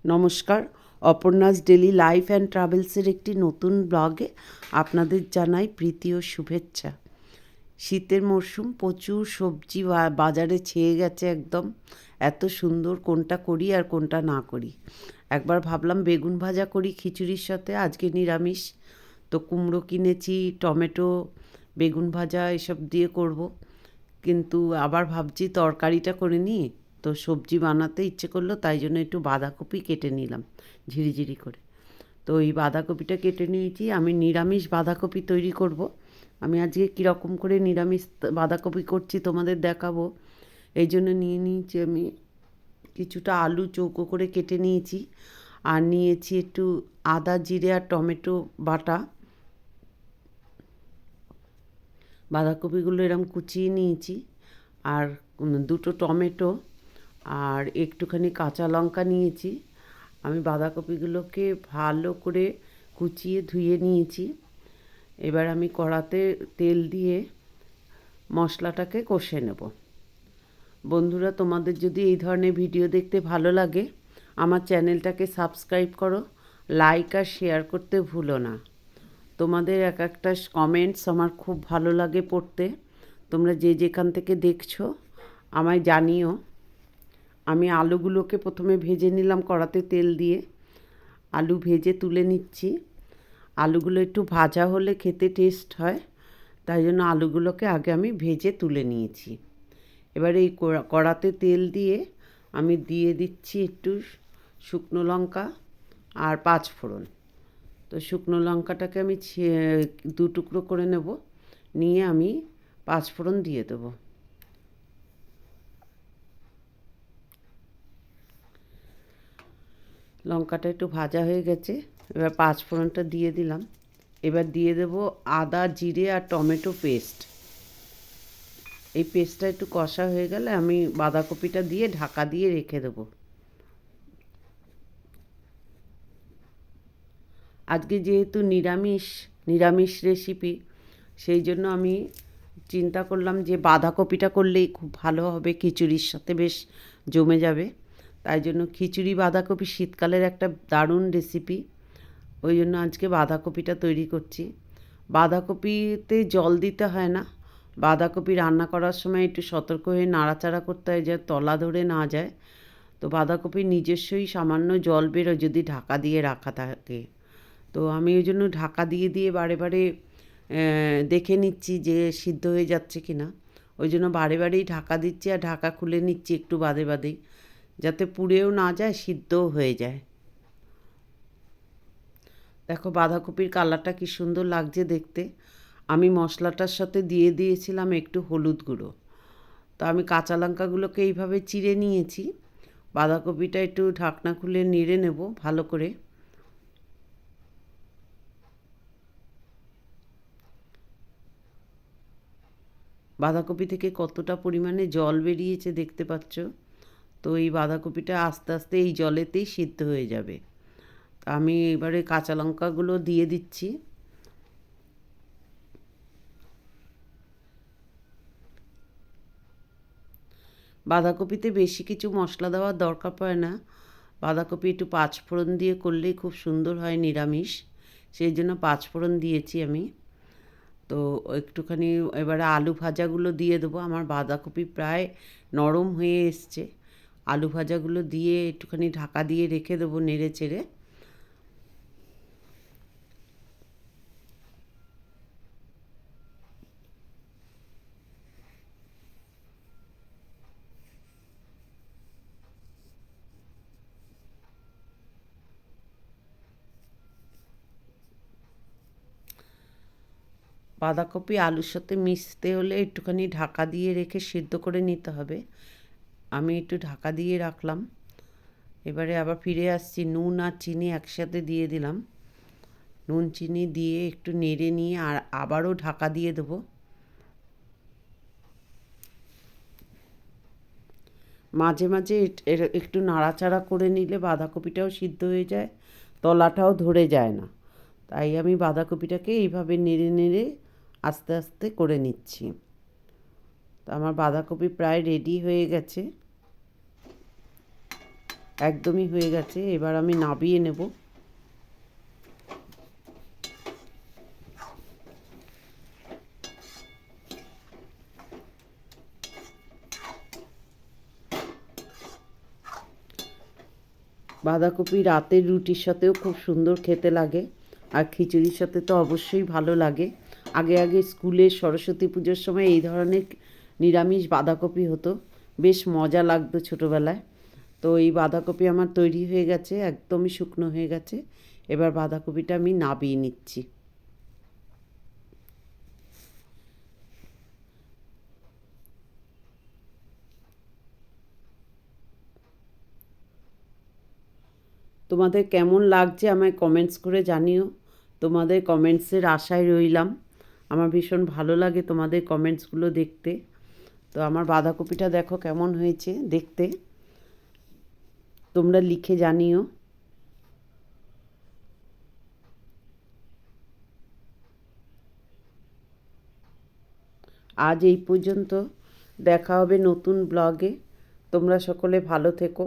নমস্কার, Aparna's daily life and ট্রাভেলসের একটি নতুন ব্লগে আপনাদের জানাই প্রীতি ও শুভেচ্ছা। শীতের মরশুম, প্রচুর সবজি বাজারে ছেয়ে গেছে একদম। এত সুন্দর, কোনটা করি আর কোনটা না করি। একবার ভাবলাম বেগুন ভাজা করি খিচুড়ির সাথে, আজকে নিরামিষ। তো কুমড়ো কিনেছি, টমেটো, বেগুন ভাজা এসব দিয়ে করব। কিন্তু আবার ভাবছি তরকারিটা করে নিই, তো সবজি বানাতে ইচ্ছে করলো, তাই জন্য একটু বাঁধাকপি কেটে নিলাম ঝিরিঝিরি করে। তো এই বাঁধাকপিটা কেটে নিয়েছি, আমি নিরামিষ বাঁধাকপি তৈরি করব। আমি আজকে কীরকম করে নিরামিষ বাঁধাকপি করছি তোমাদের দেখাবো। এই জন্য নিয়ে নিয়েছি আমি কিছুটা আলু চৌকো করে কেটে নিয়েছি, আর নিয়েছি একটু আদা জিরে আর টমেটো বাটা। বাঁধাকপিগুলো এরকম কুচিয়ে নিয়েছি, আর দুটো টমেটো আর একটুখানি কাঁচা লঙ্কা নিয়েছি। আমি বাঁধাকপিগুলোকে ভালো করে কুচিয়ে ধুয়ে নিয়েছি। এবার আমি কড়াতে তেল দিয়ে মশলাটাকে কষে নেব। বন্ধুরা, তোমাদের যদি এই ধরনের ভিডিও দেখতে ভালো লাগে, আমার চ্যানেলটাকে সাবস্ক্রাইব করো, লাইক আর শেয়ার করতে ভুলো না। তোমাদের এক একটা কমেন্টস আমার খুব ভালো লাগে পড়তে। তোমরা যে যেখান থেকে দেখছো আমায় জানিও। আমি আলুগুলোকে প্রথমে ভেজে নিলাম কড়াতে তেল দিয়ে। আলু ভেজে তুলে নিচ্ছি। আলুগুলো একটু ভাজা হলে খেতে টেস্ট হয়, তাই জন্য আলুগুলোকে আগে আমি ভেজে তুলে নিয়েছি। এবার এই কড়াতে তেল দিয়ে আমি দিয়ে দিচ্ছি একটু শুকনো লঙ্কা আর পাঁচ ফোড়ন। তো শুকনো লঙ্কাটাকে আমি দু টুকরো করে নেব, নিয়ে আমি পাঁচ ফোড়ন দিয়ে দেবো। লঙ্কাটা একটু ভাজা হয়ে গেছে, এবার পাঁচ ফোড়নটা দিয়ে দিলাম। এবার দিয়ে দেব আদা জিরে আর টমেটো পেস্ট। এই পেস্টটা একটু কষা হয়ে গেলে আমি বাঁধাকপিটা দিয়ে ঢাকা দিয়ে রেখে দেবো। আজকে যেহেতু নিরামিষ রেসিপি, সেই জন্য আমি চিন্তা করলাম যে বাঁধাকপিটা করলেই খুব ভালো হবে, খিচুড়ির সাথে বেশ জমে যাবে। তাই জন্য খিচুড়ি বাঁধাকপি শীতকালের একটা দারুণ রেসিপি, ওই জন্য আজকে বাঁধাকপিটা তৈরি করছি। বাঁধাকপিতে জল দিতে হয় না। বাঁধাকপি রান্না করার সময় একটু সতর্ক হয়ে নাড়াচাড়া করতে হয়, যাতে তলা ধরে না যায়। তো বাঁধাকপির নিজস্বই সামান্য জল বেরোয় যদি ঢাকা দিয়ে রাখা থাকে। তো আমি ওই জন্য ঢাকা দিয়ে দিয়ে বারে বারে দেখে নিচ্ছি যে সিদ্ধ হয়ে যাচ্ছে কি না। ওই জন্য বারে বারেই ঢাকা দিচ্ছি আর ঢাকা খুলে নিচ্ছি একটু বাদে বাদেই, যাতে পুড়েও না যায়, সিদ্ধও হয়ে যায়। দেখো বাঁধাকপির কালারটা কি সুন্দর লাগছে দেখতে। আমি মশলাটার সাথে দিয়ে দিয়েছিলাম একটু হলুদ গুঁড়ো। তো আমি কাঁচা লঙ্কাগুলোকে এইভাবে চিড়ে নিয়েছি। বাঁধাকপিটা একটু ঢাকনা খুলে নেড়ে নেব ভালো করে। বাঁধাকপি থেকে কতটা পরিমাণে জল বেরিয়েছে দেখতে পাচ্ছ। তো এই বাঁধাকপিটা আস্তে আস্তে এই জলেতেই সিদ্ধ হয়ে যাবে। আমি এবারে কাঁচা লঙ্কাগুলো দিয়ে দিচ্ছি। বাঁধাকপিতে বেশি কিছু মশলা দেওয়ার দরকার পড়ে না। বাঁধাকপি একটু পাঁচ ফোড়ন দিয়ে করলেই খুব সুন্দর হয় নিরামিষ, সেই জন্য পাঁচ ফোড়ন দিয়েছি আমি। তো একটুখানি এবারে আলু ভাজাগুলো দিয়ে দেবো। আমার বাঁধাকপি প্রায় নরম হয়ে এসছে। আলু ভাজাগুলো দিয়ে একটুখানি ঢাকা দিয়ে রেখে দেবো নেড়ে চেড়ে। বাঁধাকপি আলুর সাথে মিশতে হলে একটুখানি ঢাকা দিয়ে রেখে সিদ্ধ করে নিতে হবে। আমি একটু ঢাকা দিয়ে রাখলাম। এবারে আবার ফিরে আসছি, নুন আর চিনি একসাথে দিয়ে দিলাম। নুন চিনি দিয়ে একটু নেড়ে নিয়ে আর আবারও ঢাকা দিয়ে দেবো। মাঝে মাঝে একটু নাড়াচাড়া করে নিলে বাঁধাকপিটাও সিদ্ধ হয়ে যায়, তলাটাও ধরে যায় না। তাই আমি বাঁধাকপিটাকে এইভাবে নেড়ে নেড়ে আস্তে আস্তে করে নিচ্ছি। তো আমার বাঁধাকপি প্রায় রেডি হয়ে গেছে। একদমই হয়ে গেছে, এবার আমি নাবিয়ে নেব। বাঁধাকপি রাতের রুটির সাথেও খুব সুন্দর খেতে লাগে, আর খিচুড়ির সাথে তো অবশ্যই ভালো লাগে। আগে আগে স্কুলে সরস্বতী পুজোর সময় এই ধরনের নিরামিষ বাঁধাকপি হতো, বেশ মজা লাগতো ছোটোবেলায়। তো এই বাঁধাকপি আমার তৈরি হয়ে গেছে, একদমই শুকনো হয়ে গেছে। এবার বাঁধাকপিটা আমি নাবিয়ে নিচ্ছি। তোমাদের কেমন লাগছে আমায় কমেন্টস করে জানিও। তোমাদের কমেন্টসের আশায় রইলাম। আমার ভীষণ ভালো লাগে তোমাদের কমেন্টসগুলো দেখতে। তো আমার বাঁধাকপিটা দেখো কেমন হয়েছে দেখতে, তোমরা লিখে জানিও। আজ এই পর্যন্ত, দেখা হবে নতুন ব্লগে। তোমরা সকলে ভালো থেকো।